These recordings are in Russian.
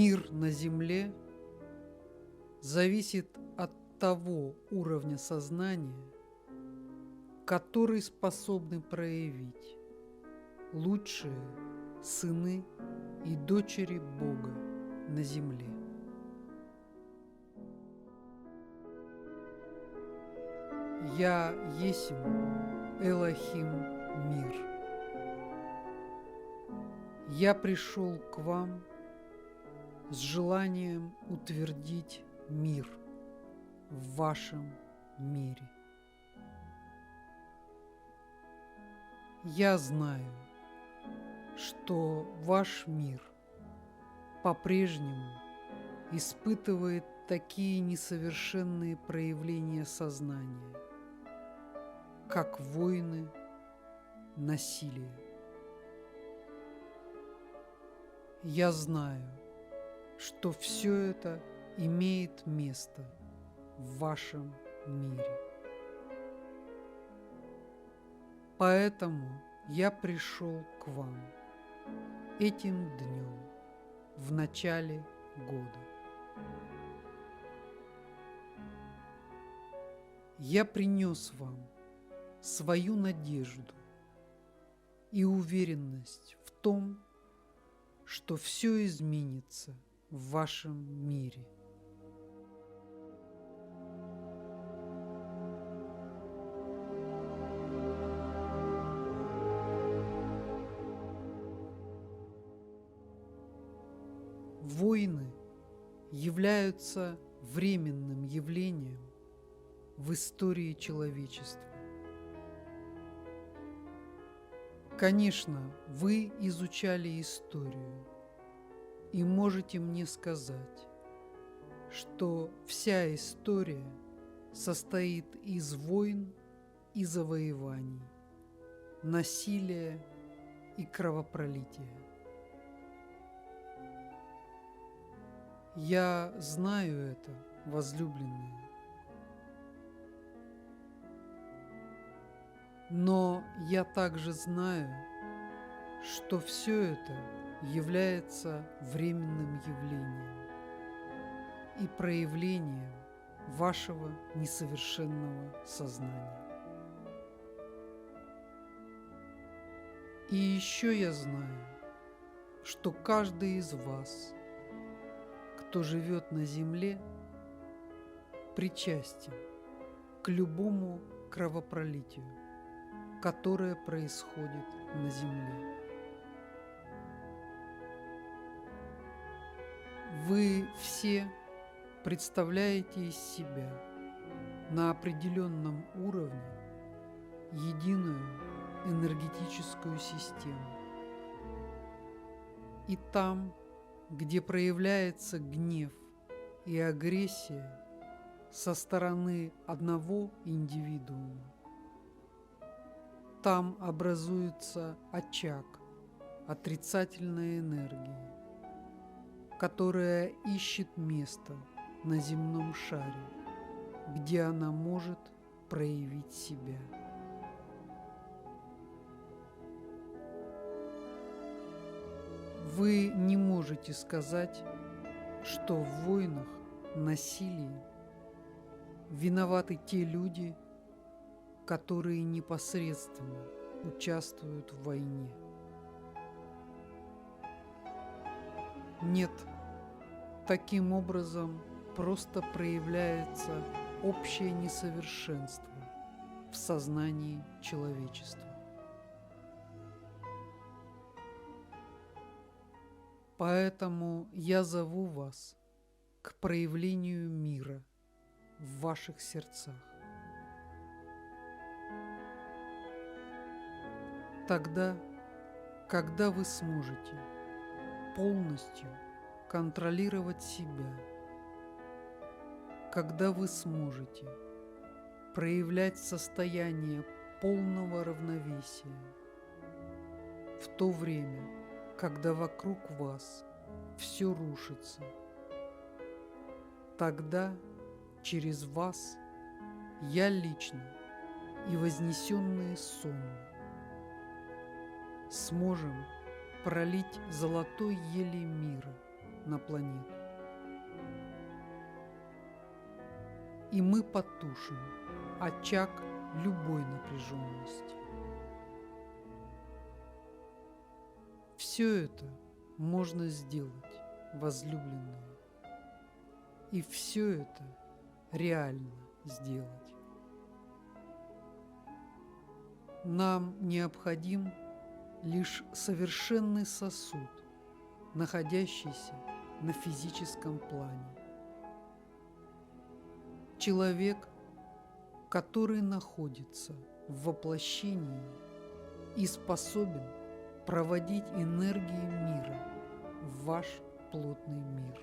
Мир на Земле зависит от того уровня сознания, который способны проявить лучшие сыны и дочери Бога на Земле. Я есмь Элохим Мир. Я пришел к вам с желанием утвердить мир в вашем мире. Я знаю, что ваш мир по-прежнему испытывает такие несовершенные проявления сознания, как войны, насилие. Я знаю, что все это имеет место в вашем мире. Поэтому я пришел к вам этим днем в начале года. Я принес вам свою надежду и уверенность в том, что все изменится в вашем мире. Войны являются временным явлением в истории человечества. Конечно, вы изучали историю и можете мне сказать, что вся история состоит из войн и завоеваний, насилия и кровопролития. Я знаю это, возлюбленные. Но я также знаю, что все это является временным явлением и проявлением вашего несовершенного сознания. И еще я знаю, что каждый из вас, кто живет на земле, причастен к любому кровопролитию, которое происходит на земле. Вы все представляете из себя на определенном уровне единую энергетическую систему. И там, где проявляется гнев и агрессия со стороны одного индивидуума, там образуется очаг отрицательной энергии, которая ищет место на земном шаре, где она может проявить себя. Вы не можете сказать, что в войнах, насилии виноваты те люди, которые непосредственно участвуют в войне. Нет, таким образом просто проявляется общее несовершенство в сознании человечества. Поэтому я зову вас к проявлению мира в ваших сердцах. Тогда, когда вы сможете полностью контролировать себя, когда вы сможете проявлять состояние полного равновесия, в то время, когда вокруг вас все рушится, тогда через вас я лично и вознесенные сонмы сможем пролить золотой ели мира на планету. И мы потушим очаг любой напряженности. Все это можно сделать, возлюбленные, и все это реально сделать. Нам необходим лишь совершенный сосуд, находящийся на физическом плане. Человек, который находится в воплощении и способен проводить энергии мира в ваш плотный мир.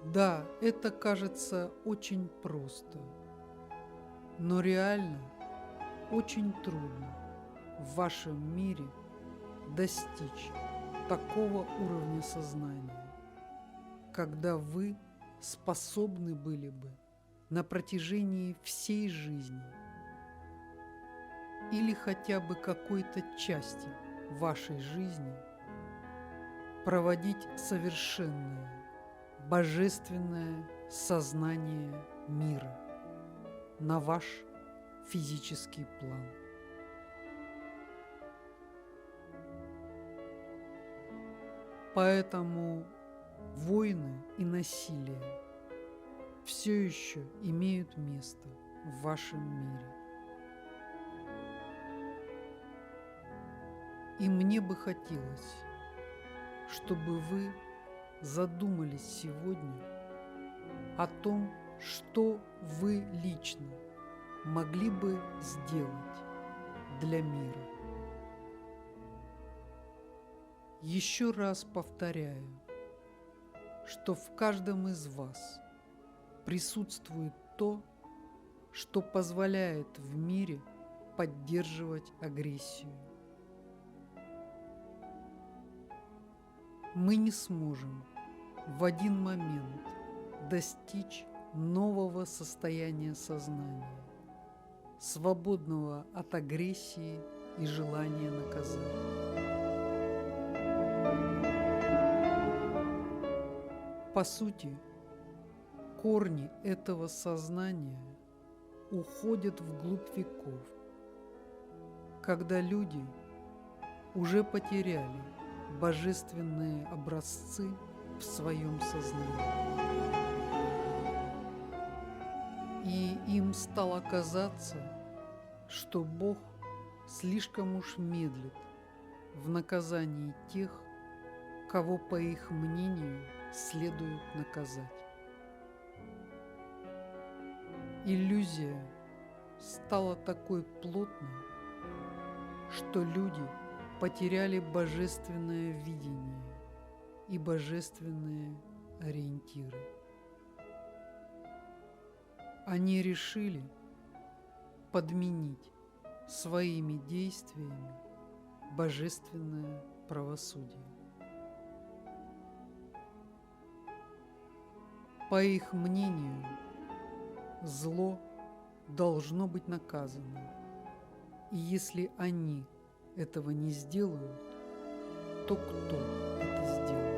Да, это кажется очень просто, но реально очень трудно в вашем мире достичь такого уровня сознания, когда вы способны были бы на протяжении всей жизни или хотя бы какой-то части вашей жизни проводить совершенное, божественное сознание мира на ваш физический план. Поэтому войны и насилие все еще имеют место в вашем мире. И мне бы хотелось, чтобы вы задумались сегодня о том, что вы лично могли бы сделать для мира. Еще раз повторяю, что в каждом из вас присутствует то, что позволяет в мире поддерживать агрессию. Мы не сможем в один момент достичь нового состояния сознания, свободного от агрессии и желания наказать. По сути, корни этого сознания уходят вглубь веков, когда люди уже потеряли божественные образцы в своем сознании. И им стало казаться, что Бог слишком уж медлит в наказании тех, кого, по их мнению, следует наказать. Иллюзия стала такой плотной, что люди потеряли божественное видение и божественные ориентиры. Они решили подменить своими действиями божественное правосудие. По их мнению, зло должно быть наказано, и если они этого не сделают, то кто это сделает?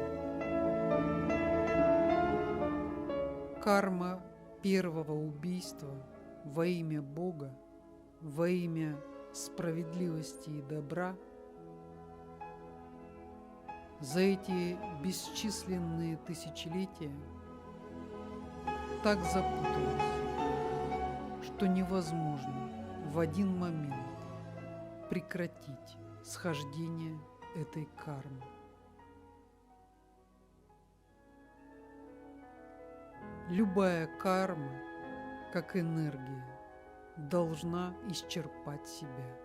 Карма первого убийства во имя Бога, во имя справедливости и добра за эти бесчисленные тысячелетия так запуталась, что невозможно в один момент прекратить схождение этой кармы. Любая карма, как энергия, должна исчерпать себя.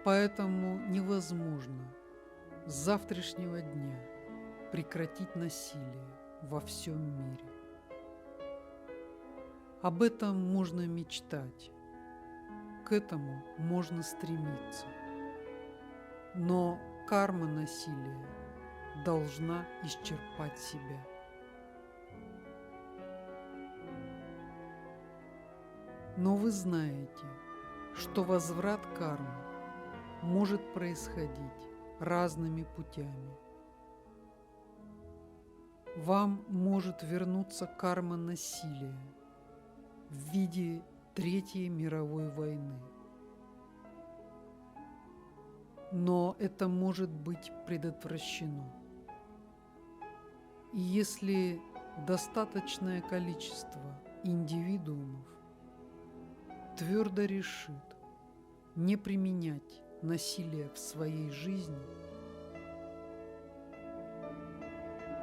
Поэтому невозможно с завтрашнего дня прекратить насилие во всем мире. Об этом можно мечтать, к этому можно стремиться, но карма насилия должна исчерпать себя. Но вы знаете, что возврат кармы может происходить разными путями. Вам может вернуться карма насилия в виде Третьей мировой войны. Но это может быть предотвращено. И если достаточное количество индивидуумов твердо решит не применять насилие в своей жизни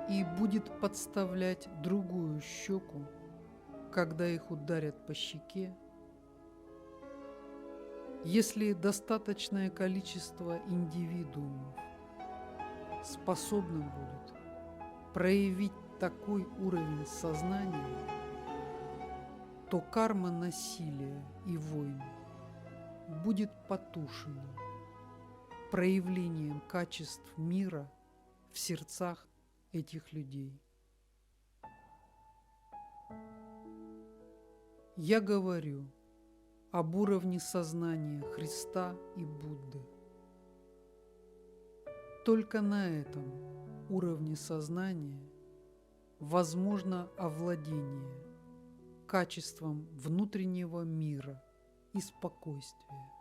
и будет подставлять другую щеку, когда их ударят по щеке, если достаточное количество индивидуумов способно будет проявить такой уровень сознания, то карма насилия и войн будет потушена проявлением качеств мира в сердцах этих людей. Я говорю об уровне сознания Христа и Будды. Только на этом уровне сознания возможно овладение качеством внутреннего мира и спокойствия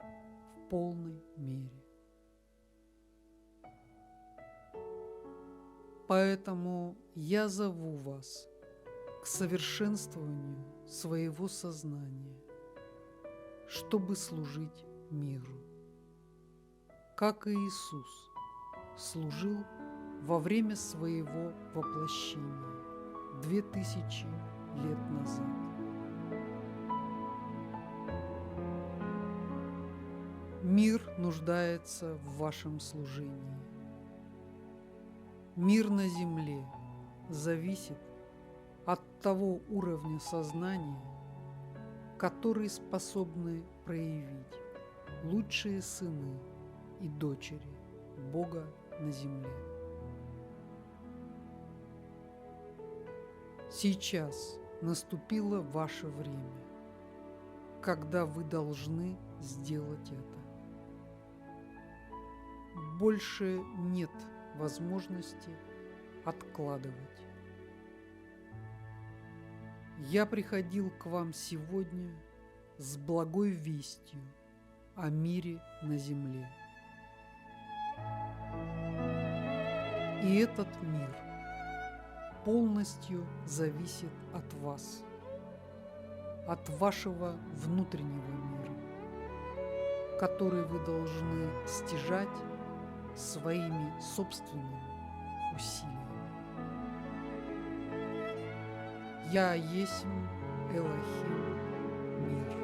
в полной мере. Поэтому я зову вас к совершенствованию своего сознания, чтобы служить миру, как и Иисус служил во время своего воплощения 2000 лет назад. Мир нуждается в вашем служении. Мир на земле зависит от того уровня сознания, который способны проявить лучшие сыны и дочери Бога на земле. Сейчас наступило ваше время, когда вы должны сделать это. Больше нет возможности откладывать. Я приходил к вам сегодня с благой вестью о мире на земле. И этот мир полностью зависит от вас, от вашего внутреннего мира, который вы должны стяжать своими собственными усилиями. Я есть Элохим Мир.